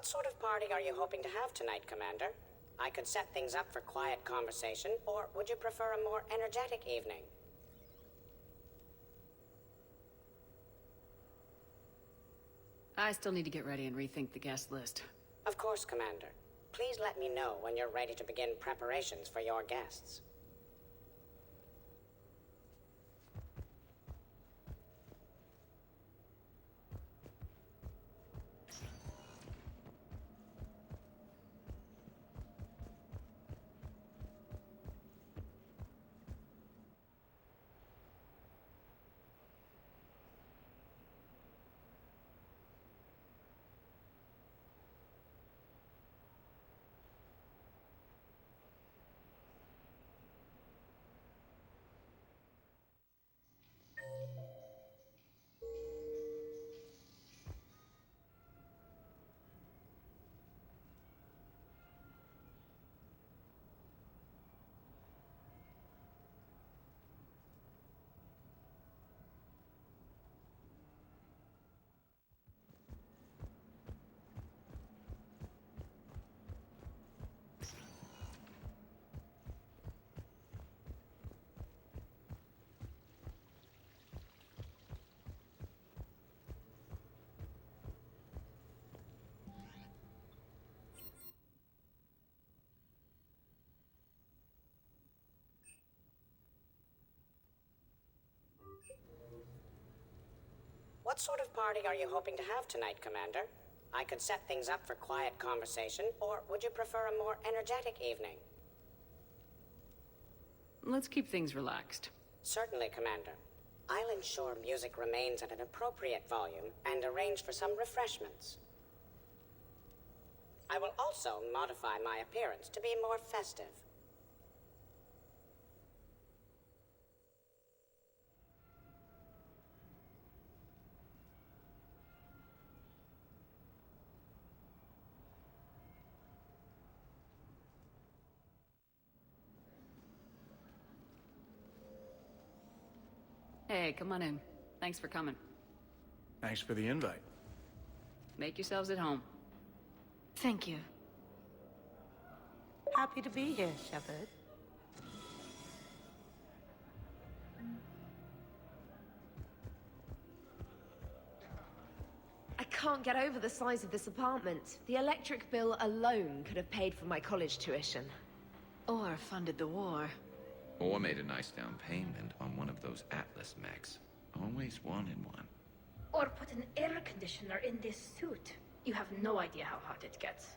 What sort of party are you hoping to have tonight, Commander? I could set things up for quiet conversation, or would you prefer a more energetic evening? I still need to get ready and rethink the guest list. Of course, Commander. Please let me know when you're ready to begin preparations for your guests. What sort of party are you hoping to have tonight, Commander? I could set things up for quiet conversation, or would you prefer a more energetic evening? Let's keep things relaxed. Certainly, Commander. I'll ensure music remains at an appropriate volume and arrange for some refreshments. I will also modify my appearance to be more festive. Hey, come on in. Thanks for coming. Thanks for the invite. Make yourselves at home. Thank you. Happy to be here, Shepard. I can't get over the size of this apartment. The electric bill alone could have paid for my college tuition. Or funded the war. Or made a nice down payment on one of those Atlas mechs. Always wanted one. Or put an air conditioner in this suit. You have no idea how hot it gets.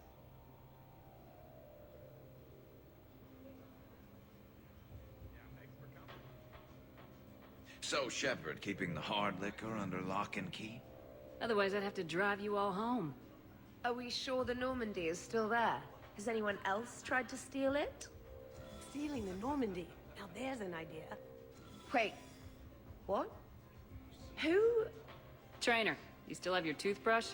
So, Shepard, keeping the hard liquor under lock and key? Otherwise, I'd have to drive you all home. Are we sure the Normandy is still there? Has anyone else tried to steal it? Stealing the Normandy. Now there's an idea. Wait. What? Who? Trainer, you still have your toothbrush?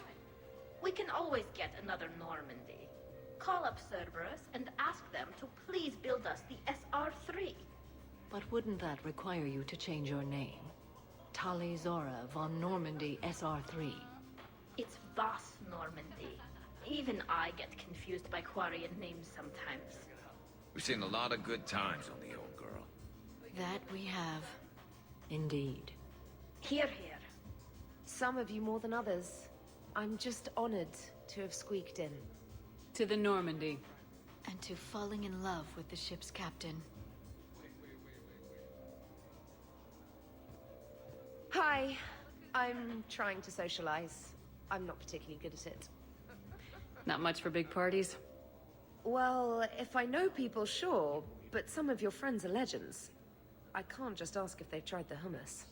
We can always get another Normandy. Call up Cerberus and ask them to please build us the SR-3. But wouldn't that require you to change your name? Tali Zora von Normandy SR3. It's Boss Normandy. Even I get confused by Quarian names sometimes. We've seen a lot of good times on the old girl. That we have. Indeed. Here, here. Some of you more than others. I'm just honored to have squeaked in. To the Normandy. And to falling in love with the ship's captain. Hi. I'm trying to socialize. I'm not particularly good at it. Not much for big parties? Well, if I know people, sure. But some of your friends are legends. I can't just ask if they've tried the hummus.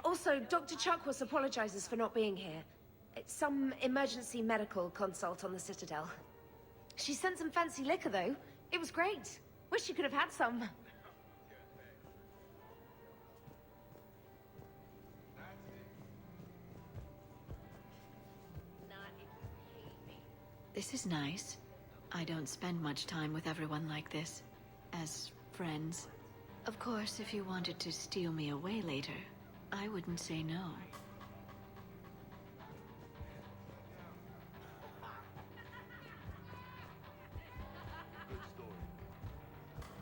Also, Dr. Chuckworth apologizes for not being here. It's some emergency medical consult on the Citadel. She sent some fancy liquor, though. It was great. Wish you could have had some. This is nice. I don't spend much time with everyone like this. As friends. Of course, if you wanted to steal me away later, I wouldn't say no.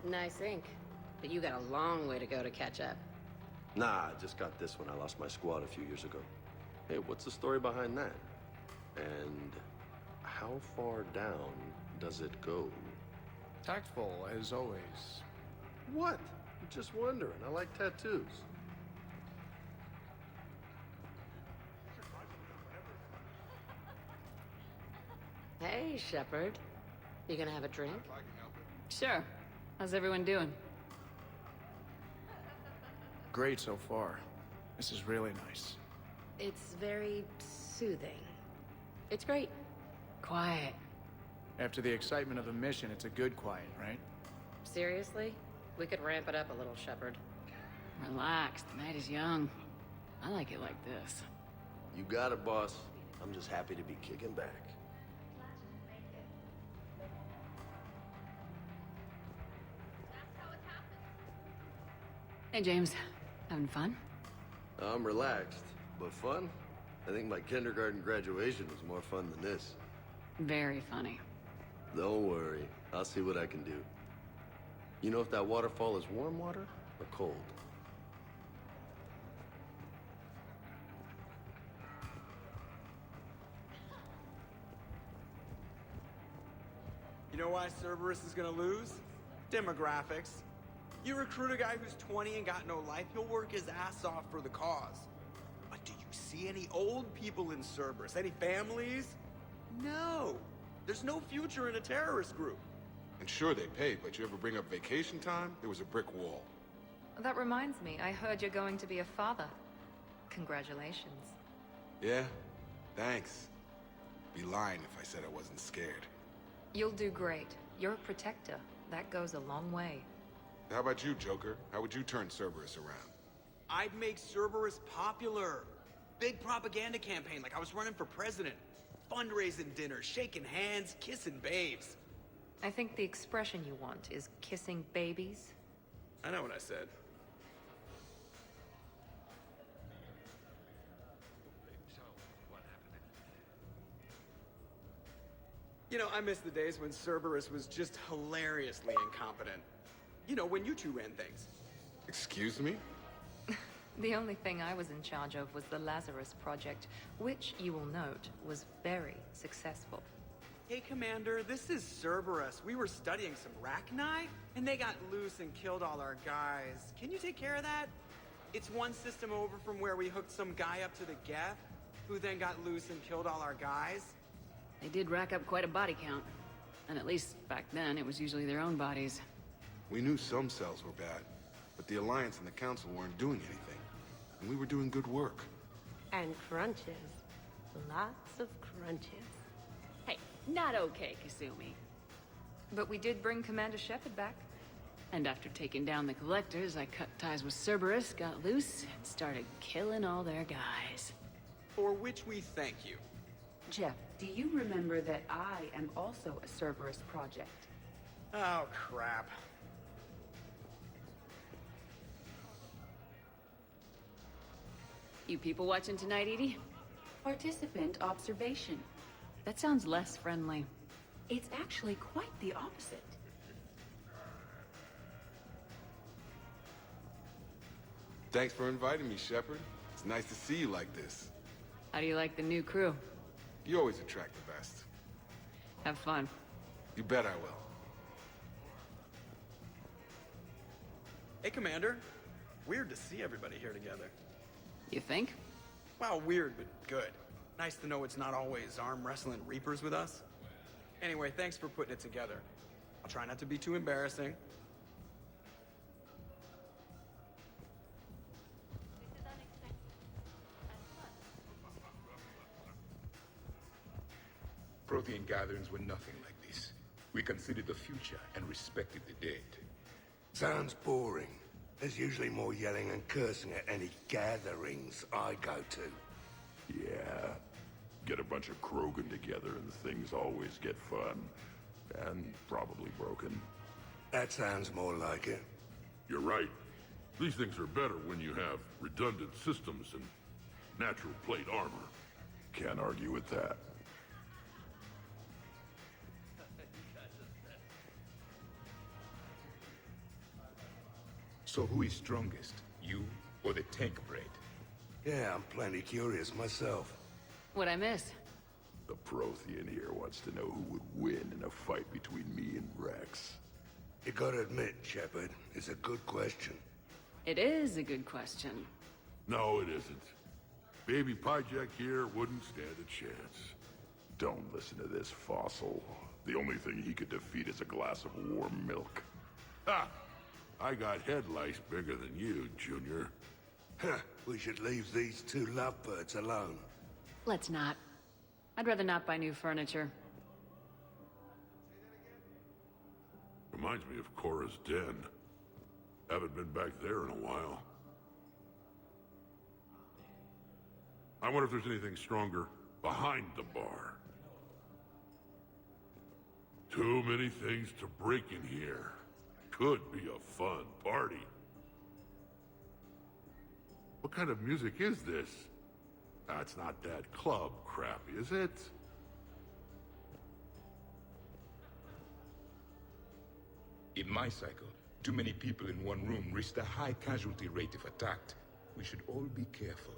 Nice ink. But you got a long way to go to catch up. Nah, I just got this when I lost my squad a few years ago. Hey, what's the story behind that? And how far down does it go? Tactful, as always. What? I'm just wondering. I like tattoos. Hey, Shepard. You gonna have a drink? Sure. How's everyone doing? Great so far. This is really nice. It's very soothing. It's great. Quiet. After the excitement of the mission, it's a good quiet, right? Seriously? We could ramp it up a little, Shepard. Relax. The night is young. I like it like this. You got it, boss. I'm just happy to be kicking back. Hey, James. Having fun? I'm relaxed, but fun? I think my kindergarten graduation was more fun than this. Very funny. Don't worry. I'll see what I can do. You know if that waterfall is warm water or cold? You know why Cerberus is gonna lose? Demographics. You recruit a guy who's 20 and got no life, he'll work his ass off for the cause. But do you see any old people in Cerberus? Any families? No. There's no future in a terrorist group. And sure, they paid, but you ever bring up vacation time, there was a brick wall. That reminds me, I heard you're going to be a father. Congratulations. Yeah? Thanks. Be lying if I said I wasn't scared. You'll do great. You're a protector. That goes a long way. How about you, Joker? How would you turn Cerberus around? I'd make Cerberus popular. Big propaganda campaign like I was running for president. Fundraising dinners, shaking hands, kissing babes. I think the expression you want is kissing babies. I know what I said. You know, I miss the days when Cerberus was just hilariously incompetent. You know, when you two ran things. Excuse me? The only thing I was in charge of was the Lazarus Project, which, you will note, was very successful. Hey, Commander, this is Cerberus. We were studying some Rachni, and they got loose and killed all our guys. Can you take care of that? It's one system over from where we hooked some guy up to the Geth, who then got loose and killed all our guys. They did rack up quite a body count. And at least back then, it was usually their own bodies. We knew some cells were bad, but the Alliance and the Council weren't doing anything. And we were doing good work. And crunches. Lots of crunches. Hey, not okay, Kasumi. But we did bring Commander Shepard back. And after taking down the Collectors, I cut ties with Cerberus, got loose, and started killing all their guys. For which we thank you. Jeff, do you remember that I am also a Cerberus project? Oh, crap. You people watching tonight, Edie? Participant observation. That sounds less friendly. It's actually quite the opposite. Thanks for inviting me, Shepard. It's nice to see you like this. How do you like the new crew? You always attract the best. Have fun. You bet I will. Hey, Commander. Weird to see everybody here together. You think? Well, weird, but good. Nice to know it's not always arm wrestling Reapers with us. Anyway, thanks for putting it together. I'll try not to be too embarrassing. Prothean gatherings were nothing like this. We considered the future and respected the dead. Sounds boring. There's usually more yelling and cursing at any gatherings I go to. Yeah. Get a bunch of Krogan together and things always get fun. And probably broken. That sounds more like it. You're right. These things are better when you have redundant systems and natural plate armor. Can't argue with that. So who is strongest? You or the tank braid? Yeah, I'm plenty curious myself. What'd I miss? The Prothean here wants to know who would win in a fight between me and Rex. You gotta admit, Shepard, it's a good question. It is a good question. No, it isn't. Baby Pyjak here wouldn't stand a chance. Don't listen to this fossil. The only thing he could defeat is a glass of warm milk. Ha! I got head lice bigger than you, Junior. Huh, we should leave these two lovebirds alone. Let's not. I'd rather not buy new furniture. Reminds me of Cora's den. Haven't been back there in a while. I wonder if there's anything stronger behind the bar. Too many things to break in here. Could be a fun party. What kind of music is this? It's not that club crap, is it? In my cycle, too many people in one room risked a high casualty rate if attacked. We should all be careful.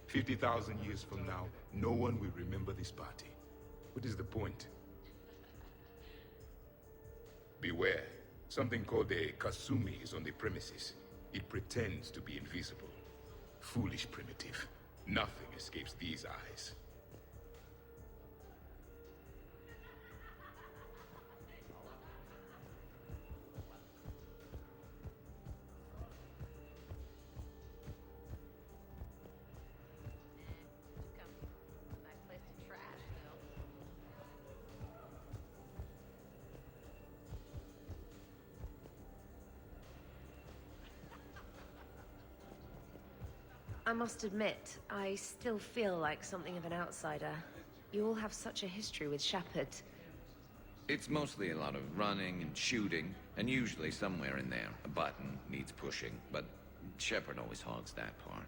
50,000 years from now, no one will remember this party. What is the point? Beware. Something called a Kasumi is on the premises. It pretends to be invisible. Foolish primitive. Nothing escapes these eyes. I must admit, I still feel like something of an outsider. You all have such a history with Shepard. It's mostly a lot of running and shooting, and usually somewhere in there, a button needs pushing, but Shepard always hogs that part.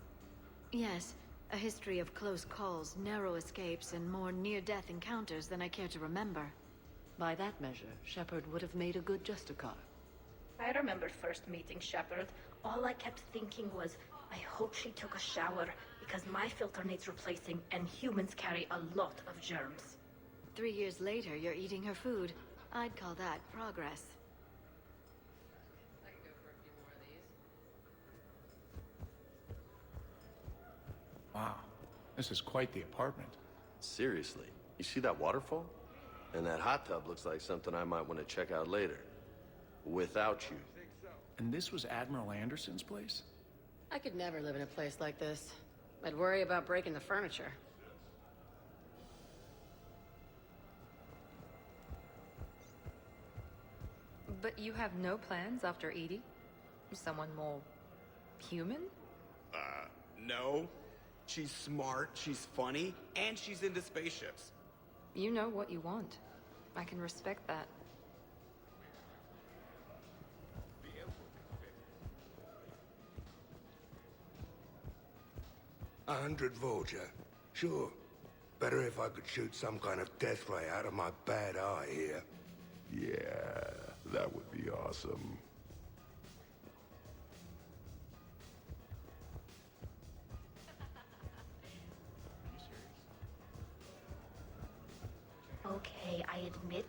Yes, a history of close calls, narrow escapes, and more near-death encounters than I care to remember. By that measure, Shepard would have made a good Justicar. I remember first meeting Shepard. All I kept thinking was, I hope she took a shower, because my filter needs replacing, and humans carry a lot of germs. 3 years later, you're eating her food. I'd call that progress. Wow, this is quite the apartment. Seriously, you see that waterfall? And that hot tub looks like something I might want to check out later. Without you. And this was Admiral Anderson's place? I could never live in a place like this. I'd worry about breaking the furniture. But you have no plans after Edie? Someone more human? No. She's smart, she's funny, and she's into spaceships. You know what you want. I can respect that. 100 Vulture. Sure. Better if I could shoot some kind of death ray out of my bad eye here. Yeah, that would be awesome. Okay, I admit,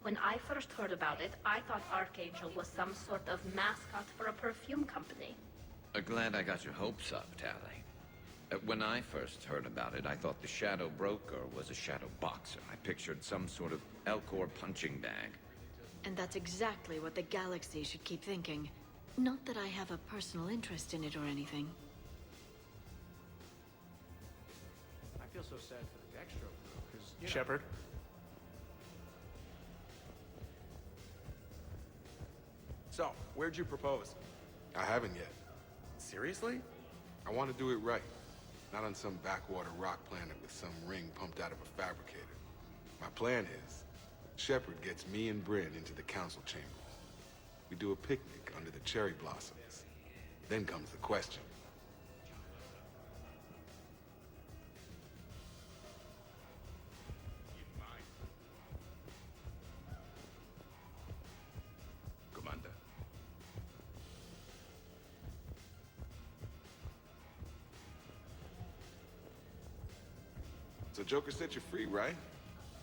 when I first heard about it, I thought Archangel was some sort of mascot for a perfume company. Glad I got your hopes up, Tally. When I first heard about it, I thought the Shadow Broker was a shadow boxer. I pictured some sort of Elcor punching bag. And that's exactly what the galaxy should keep thinking. Not that I have a personal interest in it or anything. I feel so sad for the Dextro crew, because, Shepard? So, where'd you propose? I haven't yet. Seriously? I want to do it right. Not on some backwater rock planet with some ring pumped out of a fabricator. My plan is, Shepard gets me and Bryn into the council chambers. We do a picnic under the cherry blossoms. Then comes the question. Commander. So Joker set you free, right?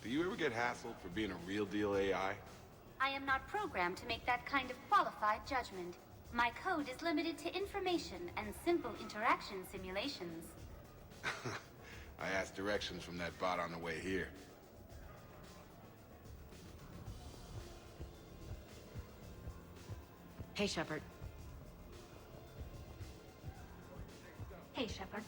Do you ever get hassled for being a real deal AI? I am not programmed to make that kind of qualified judgment. My code is limited to information and simple interaction simulations. I asked directions from that bot on the way here. Hey, Shepard. Hey, Shepard.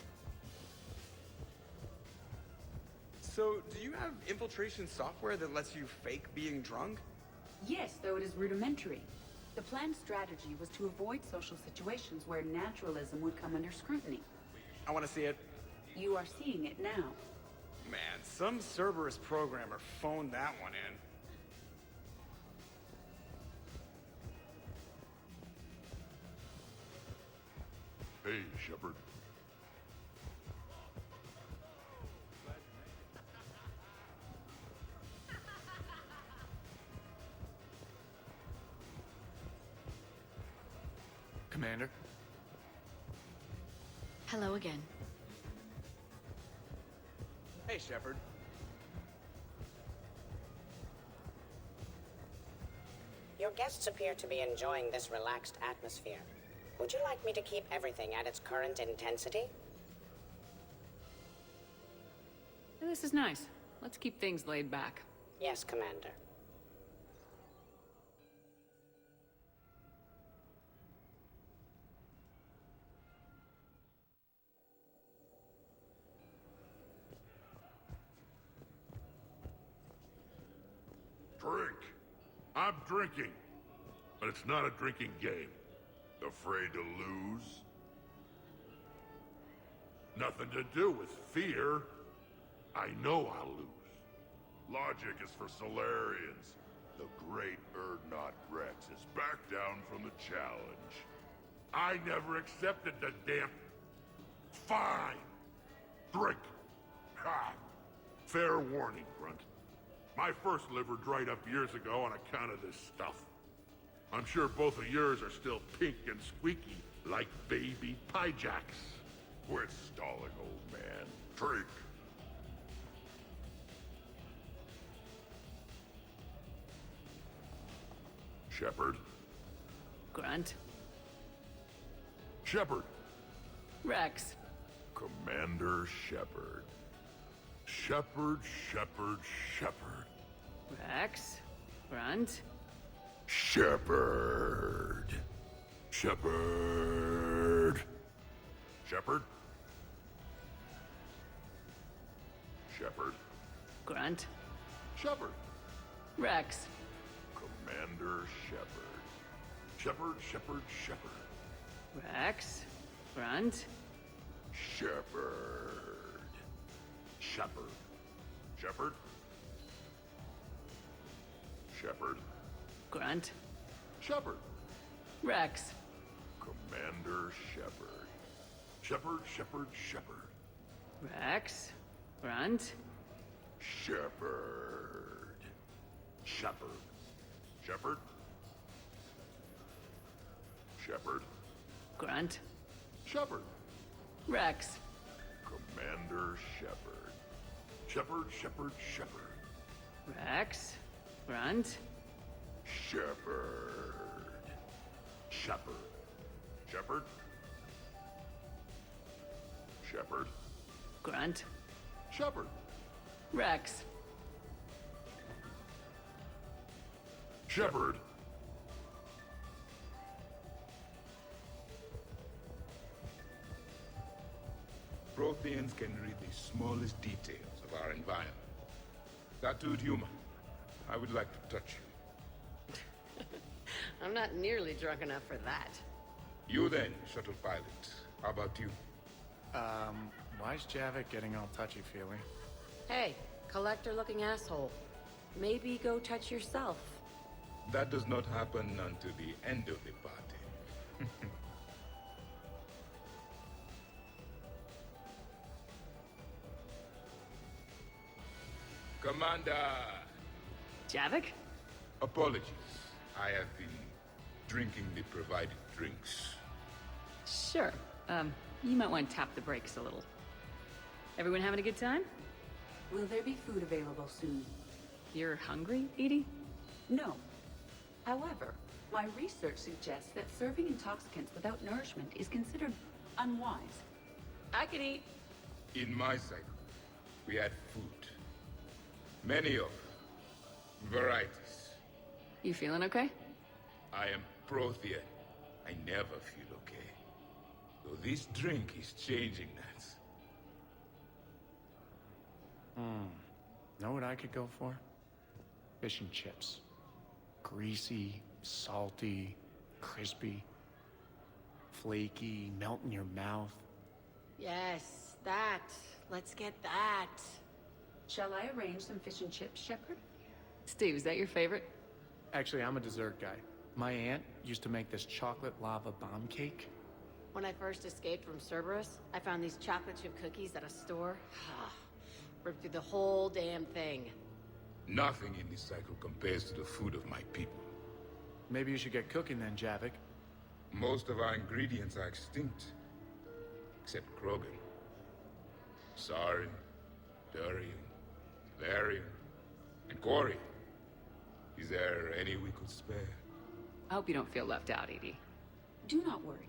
So, do you have infiltration software that lets you fake being drunk? Yes, though it is rudimentary. The planned strategy was to avoid social situations where naturalism would come under scrutiny. I want to see it. You are seeing it now. Man, some Cerberus programmer phoned that one in. Hey, Shepard. Commander? Hello again. Hey, Shepard. Your guests appear to be enjoying this relaxed atmosphere. Would you like me to keep everything at its current intensity? This is nice. Let's keep things laid back. Yes, Commander. Drink. I'm drinking. But it's not a drinking game. Afraid to lose? Nothing to do with fear. I know I'll lose. Logic is for Solarians. The great Urdnot Rex is back down from the challenge. I never accepted the damn... Fine. Drink. Ha! Fair warning, Grunt. My first liver dried up years ago on account of this stuff. I'm sure both of yours are still pink and squeaky, like baby pyjacks. Quit stalling, old man. Drink. Shepard. Grunt. Shepard. Rex. Commander Shepard. Shepard, Shepard, Shepard. Rex. Grunt. Shepard. Shepard. Shepard. Shepard. Grunt. Shepard. Rex. Commander Shepard. Shepard, Shepard, Shepard. Rex. Grunt. Shepard. Shepard. Shepard. Shepard. Grunt. Shepard. Rex. Commander Shepard. Shepard, Shepard, Shepard. Rex. Grunt. Shepard. Shepard. Shepard. Shepard. Grunt. Shepard. Rex. Commander Shepard. Shepard, Shepard, Shepard. Rex. Grunt. Shepard. Shepard. Shepard. Shepard. Grunt. Shepard. Rex. Shepard. Protheans can read the smallest details of our environment. Tattooed human, I would like to touch you. I'm not nearly drunk enough for that. You then, shuttle pilot. How about you? Why is Javik getting all touchy-feely? Hey, collector-looking asshole. Maybe go touch yourself. That does not happen until the end of the party. Commander! Javik? Apologies. I have been drinking the provided drinks. Sure. You might want to tap the brakes a little. Everyone having a good time? Will there be food available soon? You're hungry, Edie? No. However, my research suggests that serving intoxicants without nourishment is considered unwise. I can eat. In my cycle, we had food. Many of varieties. You feeling okay? I am Prothean. I never feel okay. Though this drink is changing that. Know what I could go for? Fish and chips. Greasy, salty, crispy, flaky, melt in your mouth. Yes, that. Let's get that. Shall I arrange some fish and chips, Shepard? Steve, is that your favorite? Actually, I'm a dessert guy. My aunt used to make this chocolate lava bomb cake. When I first escaped from Cerberus, I found these chocolate chip cookies at a store. Ripped through the whole damn thing. Nothing in this cycle compares to the food of my people. Maybe you should get cooking then, Javik. Most of our ingredients are extinct. Except Krogan. Sarin, Durian, Valerian, and Cori. Is there any we could spare? I hope you don't feel left out, Edie. Do not worry.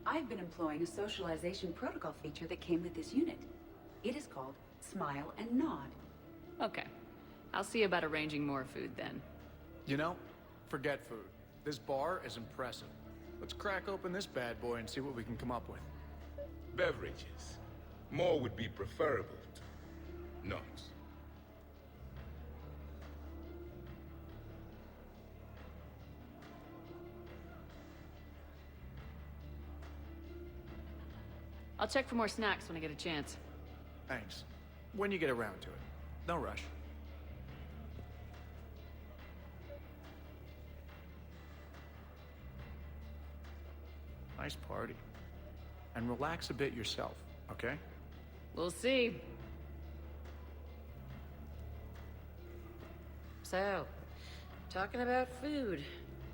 I've been employing a socialization protocol feature that came with this unit. It is called Smile and Nod. Okay. I'll see about arranging more food then. You know, forget food. This bar is impressive. Let's crack open this bad boy and see what we can come up with. Beverages. More would be preferable to not. I'll check for more snacks when I get a chance. Thanks. When you get around to it. No rush. Nice party. And relax a bit yourself, okay? We'll see. So, talking about food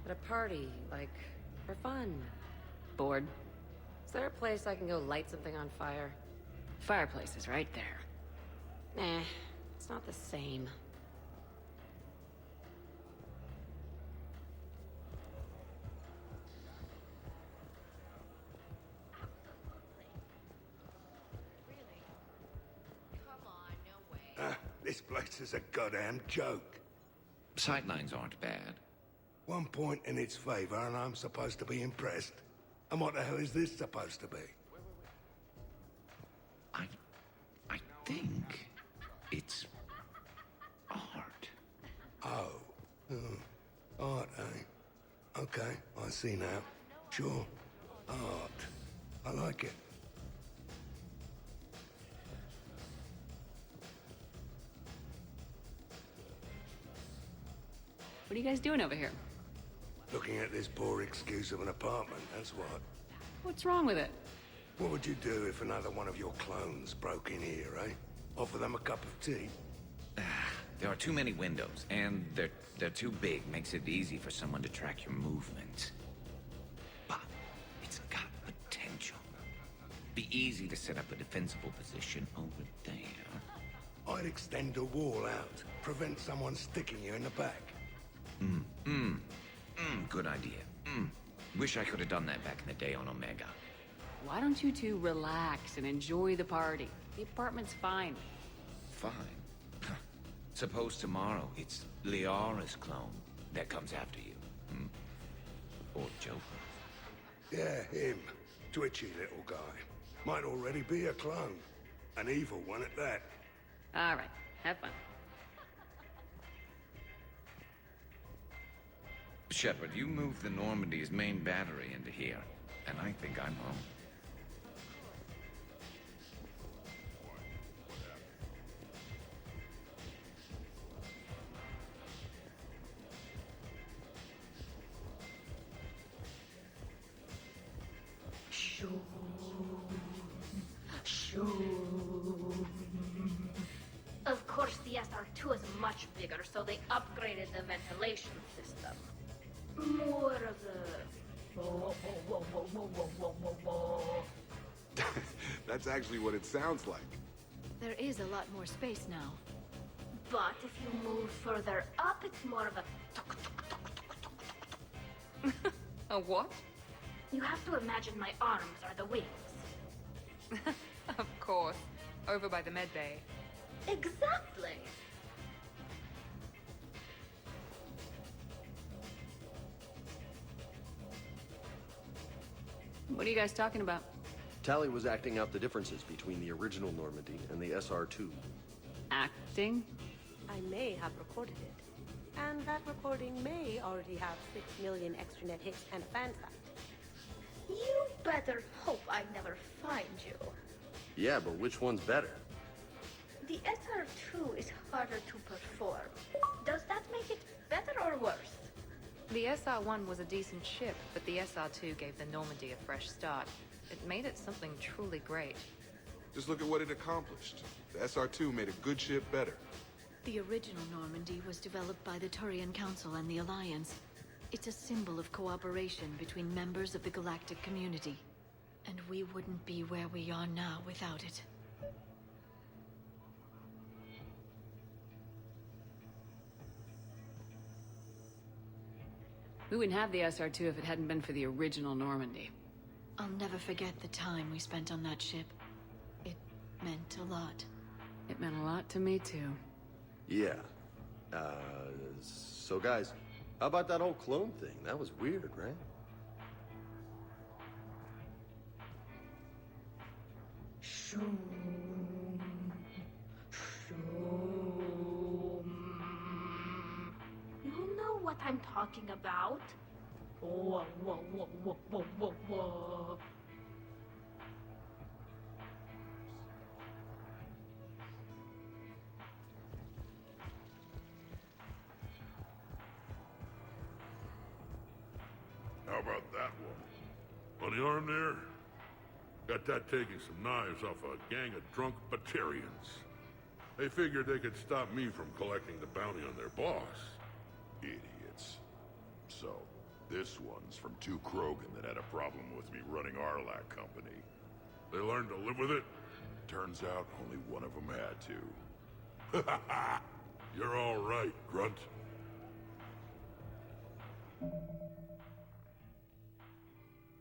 at a party, like, for fun. Bored? Is there a place I can go light something on fire? Fireplace is right there. Nah, it's not the same. This place is a goddamn joke. Sightlines aren't bad. One point in its favor and I'm supposed to be impressed. And what the hell is this supposed to be? I think it's art. Oh. Art, eh? Okay, I see now. Sure. Art. I like it. What are you guys doing over here? Looking at this poor excuse of an apartment, that's what. What's wrong with it? What would you do if another one of your clones broke in here, eh? Offer them a cup of tea? There are too many windows, and they're too big. Makes it easy for someone to track your movements. But it's got potential. Be easy to set up a defensible position over there. I'd extend a wall out. Prevent someone sticking you in the back. Good idea. Wish I could have done that back in the day on Omega. Why don't you two relax and enjoy the party? The apartment's fine. Fine. Suppose tomorrow it's Liara's clone that comes after you. Or Joker. Yeah, him. Twitchy little guy. Might already be a clone. An evil one at that. All right, have fun. Shepard, you moved the Normandy's main battery into here, and I think I'm home. Of course, the SR2 is much bigger, so they upgraded the ventilation system. More of the... That's actually what it sounds like. There is a lot more space now. But if you move further up, it's more of a tuk tuk tuk tuk tuk. A what? You have to imagine my arms are the wings. Of course. Over by the med bay. Exactly. What are you guys talking about? Tally was acting out the differences between the original Normandy and the SR-2. Acting? I may have recorded it. And that recording may already have 6 million extranet hits and a fan site. You better hope I never find you. Yeah, but which one's better? The SR-2 is harder to perform. Does that make it better or worse? The SR-1 was a decent ship, but the SR-2 gave the Normandy a fresh start. It made it something truly great. Just look at what it accomplished. The SR-2 made a good ship better. The original Normandy was developed by the Turian Council and the Alliance. It's a symbol of cooperation between members of the galactic community. And we wouldn't be where we are now without it. We wouldn't have the SR-2 if it hadn't been for the original Normandy. I'll never forget the time we spent on that ship. It meant a lot. It meant a lot to me, too. Yeah. So guys, how about that whole clone thing? That was weird, right? Shoom. Shoom. You know what I'm talking about? Whoa, whoa, whoa, whoa, whoa, whoa, whoa. How about that one? On the arm there? Got that taking some knives off a gang of drunk Batarians. They figured they could stop me from collecting the bounty on their boss. Idiots. So, this one's from two Krogan that had a problem with me running Arlac Company. They learned to live with it. Turns out only one of them had to. You're all right, Grunt.